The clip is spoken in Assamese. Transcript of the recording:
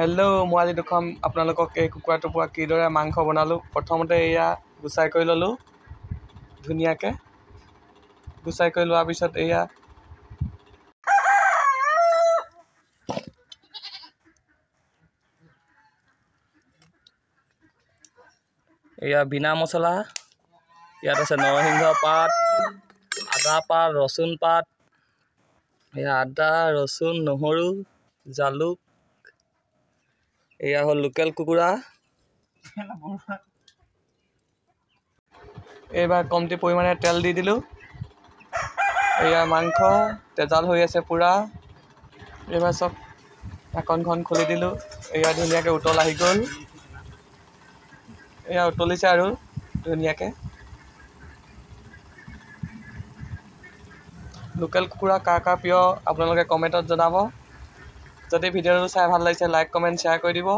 হেল্ল' মই আজি দেখুৱাম আপোনালোকক এই কুকুৰাটোৰ পৰা কিদৰে মাংস বনালোঁ। প্ৰথমতে এয়া গুচাই কৰি ল'লোঁ ধুনীয়াকৈ। গুচাই কৰি লোৱাৰ পিছত এয়া বিনা মছলা, ইয়াত আছে নৰসিংহ পাত, আদা পাত, ৰচুন পাত, এয়া আদা, ৰচুন, নহৰু, জালুক। এয়া হ'ল লোকেল কুকুৰা। এইবাৰ কমটি পৰিমাণে তেল দি দিলোঁ। এয়া মাংস তেজাল হৈ আছে পূৰা। এইবাৰ চব ঢাকনখন খুলি দিলোঁ। এয়া ধুনীয়াকৈ উতল আহি গ'ল। এয়া উতলিছে আৰু ধুনীয়াকৈ। লোকেল কুকুৰা কাৰ কাৰ প্ৰিয় আপোনালোকে কমেণ্টত জনাব। যদি ভিডিঅ'টো চাই ভাল লাগিছে লাইক কমেণ্ট শ্বেয়াৰ কৰি দিব।